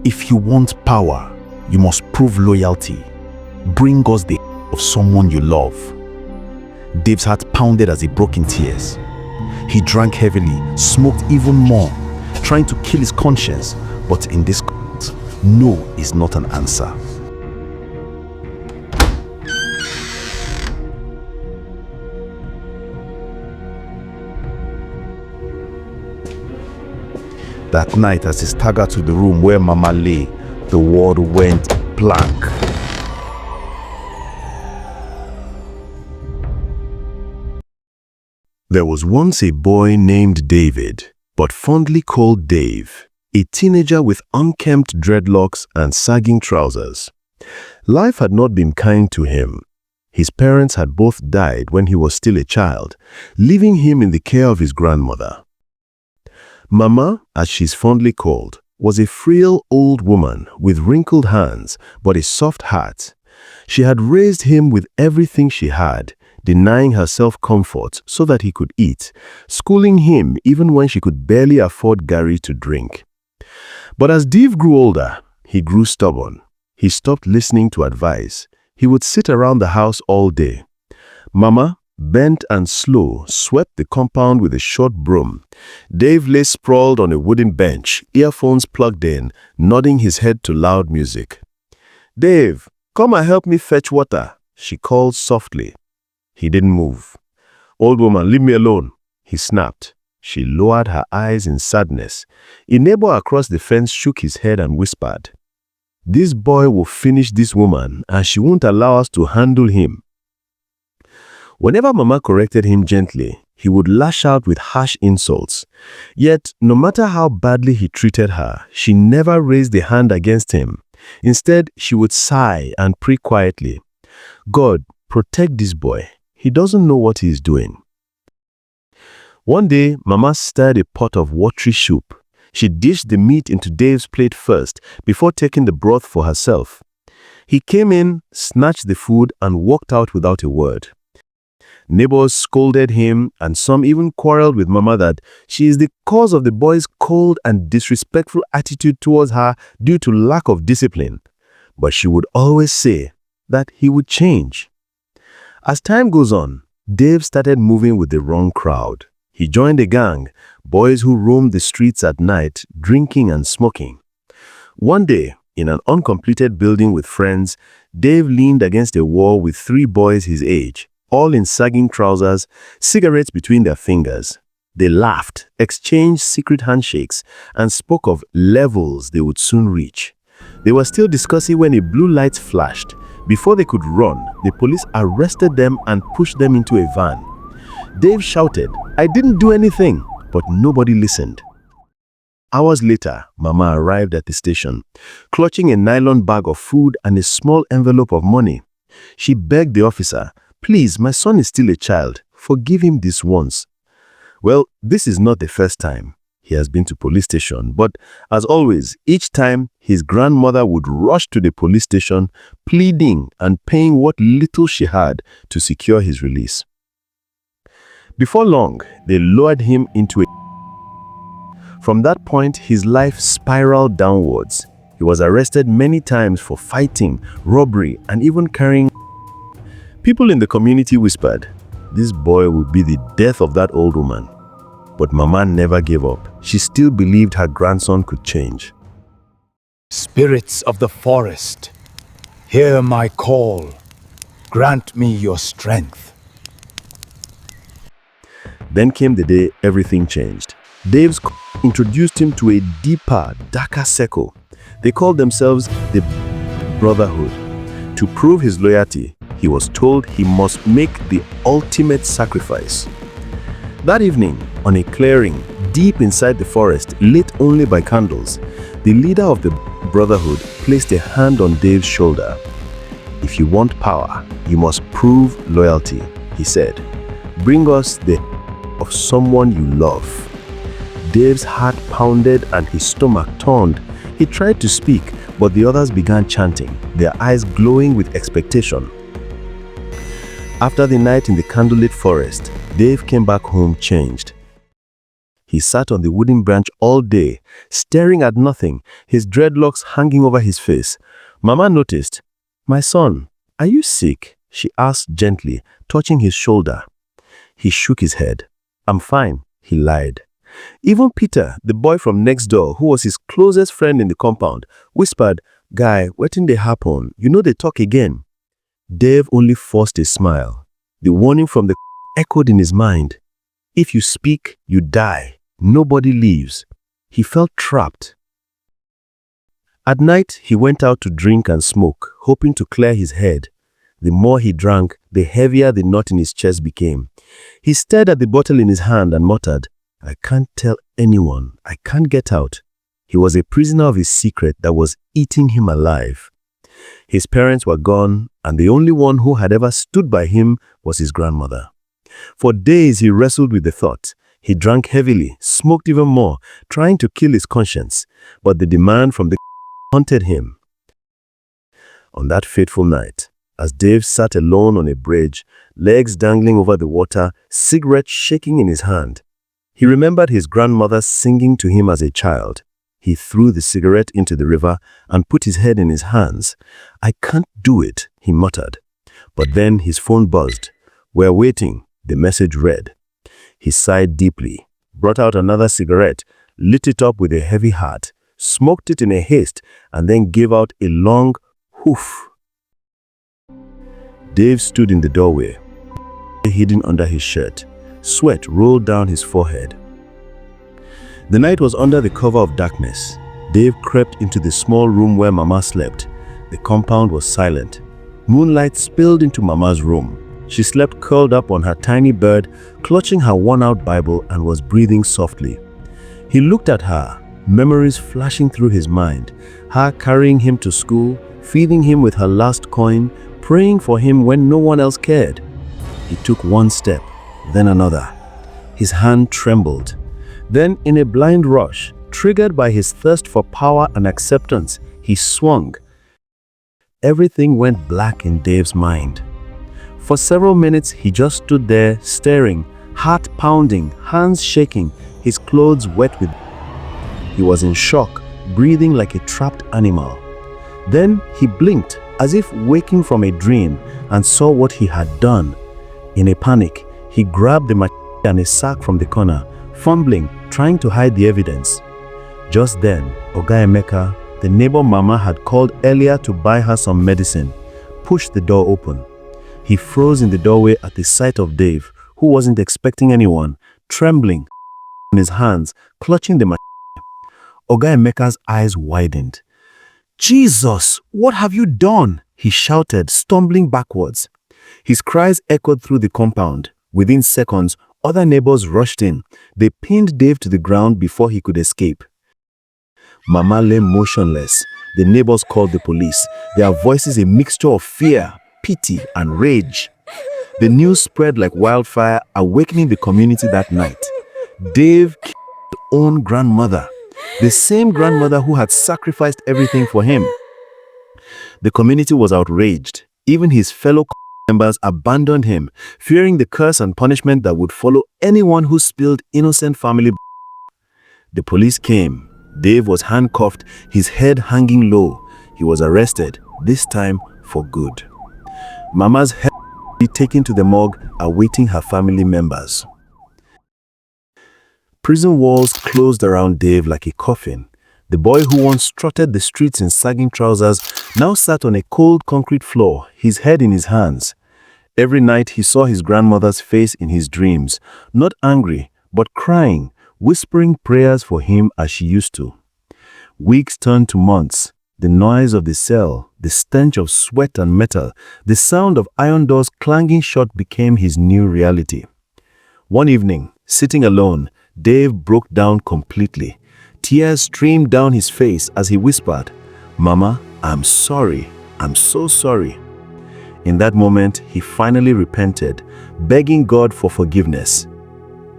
If you want power, you must prove loyalty. Bring us the of someone you love. Dave's heart pounded as he broke in tears. He drank heavily, smoked even more, trying to kill his conscience, but in this case, no is not an answer. That night, as he staggered to the room where Mama lay, the world went blank. There was once a boy named David, but fondly called Dave, a teenager with unkempt dreadlocks and sagging trousers. Life had not been kind to him. His parents had both died when he was still a child, leaving him in the care of his grandmother. Mama, as she's fondly called, was a frail old woman with wrinkled hands but a soft heart. She had raised him with everything she had, denying herself comfort so that he could eat, schooling him even when she could barely afford Gary to drink. But as Dave grew older, he grew stubborn. He stopped listening to advice. He would sit around the house all day. Mama, bent and slow, swept the compound with a short broom. Dave lay sprawled on a wooden bench, earphones plugged in, nodding his head to loud music. "Dave, come and help me fetch water," she called softly. He didn't move. "Old woman, leave me alone," he snapped. She lowered her eyes in sadness. A neighbor across the fence shook his head and whispered, "This boy will finish this woman and she won't allow us to handle him." Whenever Mama corrected him gently, he would lash out with harsh insults. Yet, no matter how badly he treated her, she never raised a hand against him. Instead, she would sigh and pray quietly, "God, protect this boy. He doesn't know what he is doing." One day, Mama stirred a pot of watery soup. She dished the meat into Dave's plate first, before taking the broth for herself. He came in, snatched the food, and walked out without a word. Neighbors scolded him, and some even quarreled with Mama that she is the cause of the boy's cold and disrespectful attitude towards her due to lack of discipline. But she would always say that he would change. As time goes on, Dave started moving with the wrong crowd. He joined a gang, boys who roamed the streets at night, drinking and smoking. One day, in an uncompleted building with friends, Dave leaned against a wall with 3 boys his age, all in sagging trousers, cigarettes between their fingers. They laughed, exchanged secret handshakes, and spoke of levels they would soon reach. They were still discussing when a blue light flashed. Before they could run, the police arrested them and pushed them into a van. Dave shouted, "I didn't do anything," but nobody listened. Hours later, Mama arrived at the station, clutching a nylon bag of food and a small envelope of money. She begged the officer, "Please, my son is still a child. Forgive him this once." Well, this is not the first time he has been to police station, but as always, each time his grandmother would rush to the police station, pleading and paying what little she had to secure his release. Before long, they lowered him into a... From that point, his life spiraled downwards. He was arrested many times for fighting, robbery, and even carrying... People in the community whispered, "This boy will be the death of that old woman." But Mama never gave up. She still believed her grandson could change. "Spirits of the forest, hear my call. Grant me your strength." Then came the day everything changed. Dave's introduced him to a deeper, darker circle. They called themselves the Brotherhood. To prove his loyalty, he was told he must make the ultimate sacrifice. That evening, on a clearing deep inside the forest, lit only by candles, the leader of the Brotherhood placed a hand on Dave's shoulder. "If you want power, you must prove loyalty," he said. "Bring us the of someone you love." Dave's heart pounded and his stomach turned. He tried to speak, but the others began chanting, their eyes glowing with expectation. After the night in the candlelit forest, Dave came back home changed. He sat on the wooden branch all day, staring at nothing, his dreadlocks hanging over his face. Mama noticed. "My son, are you sick?" she asked gently, touching his shoulder. He shook his head. "I'm fine," he lied. Even Peter, the boy from next door, who was his closest friend in the compound, whispered, "Guy, wetin dey happen? You know they talk again." Dave only forced a smile. The warning from the echoed in his mind. If you speak, you die. Nobody leaves. He felt trapped. At night, he went out to drink and smoke, hoping to clear his head. The more he drank, the heavier the knot in his chest became. He stared at the bottle in his hand and muttered, "I can't tell anyone. I can't get out." He was a prisoner of his secret that was eating him alive. His parents were gone, and the only one who had ever stood by him was his grandmother. For days he wrestled with the thought. He drank heavily, smoked even more, trying to kill his conscience, but the demand from the haunted him. On that fateful night, as Dave sat alone on a bridge, legs dangling over the water, cigarette shaking in his hand, he remembered his grandmother singing to him as a child. He threw the cigarette into the river and put his head in his hands. "I can't do it," he muttered. But then his phone buzzed. "We're waiting," the message read. He sighed deeply, brought out another cigarette, lit it up with a heavy heart, smoked it in a haste, and then gave out a long hoof. Dave stood in the doorway, hidden under his shirt. Sweat rolled down his forehead. The night was under the cover of darkness. Dave crept into the small room where Mama slept. The compound was silent. Moonlight spilled into Mama's room. She slept curled up on her tiny bed, clutching her worn-out Bible, and was breathing softly. He looked at her, memories flashing through his mind. Her carrying him to school, feeding him with her last coin, praying for him when no one else cared. He took one step, then another. His hand trembled. Then, in a blind rush, triggered by his thirst for power and acceptance, he swung. Everything went black in Dave's mind. For several minutes, he just stood there, staring, heart pounding, hands shaking, his clothes wet with... He was in shock, breathing like a trapped animal. Then he blinked, as if waking from a dream, and saw what he had done. In a panic, he grabbed the machete and a sack from the corner, fumbling, trying to hide the evidence. Just then, Oga Emeka, the neighbor Mama had called earlier to buy her some medicine, pushed the door open. He froze in the doorway at the sight of Dave, who wasn't expecting anyone, trembling in his hands, clutching the machete. Oga Emeka's eyes widened. "Jesus, what have you done?" he shouted, stumbling backwards. His cries echoed through the compound. Within seconds, other neighbors rushed in. They pinned Dave to the ground before he could escape. Mama lay motionless. The neighbors called the police, their voices a mixture of fear, pity, and rage. The news spread like wildfire, awakening the community that night. Dave killed his own grandmother, the same grandmother who had sacrificed everything for him. The community was outraged. Even his fellow members abandoned him, fearing the curse and punishment that would follow anyone who spilled innocent family. The police came. Dave was handcuffed, his head hanging low. He was arrested, this time for good. Mama's head was taken to the morgue, awaiting her family members. Prison walls closed around Dave like a coffin. The boy who once strutted the streets in sagging trousers now sat on a cold concrete floor, his head in his hands. Every night he saw his grandmother's face in his dreams, not angry, but crying, whispering prayers for him as she used to. Weeks turned to months. The noise of the cell, the stench of sweat and metal, the sound of iron doors clanging shut became his new reality. One evening, sitting alone, Dave broke down completely. Tears streamed down his face as he whispered, "Mama, I'm sorry. I'm so sorry." In that moment, he finally repented, begging God for forgiveness.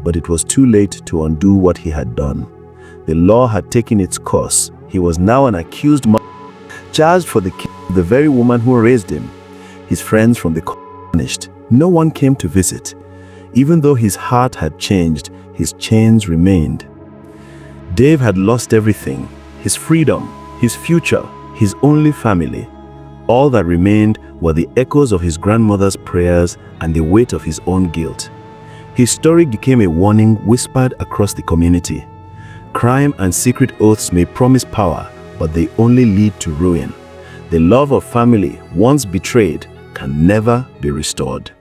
But it was too late to undo what he had done. The law had taken its course. He was now an accused man, charged for the killing of the very woman who raised him. His friends from the vanished. No one came to visit. Even though his heart had changed, his chains remained. Dave had lost everything: his freedom, his future, his only family. All that remained were the echoes of his grandmother's prayers and the weight of his own guilt. His story became a warning whispered across the community. Crime and secret oaths may promise power, but they only lead to ruin. The love of family, once betrayed, can never be restored.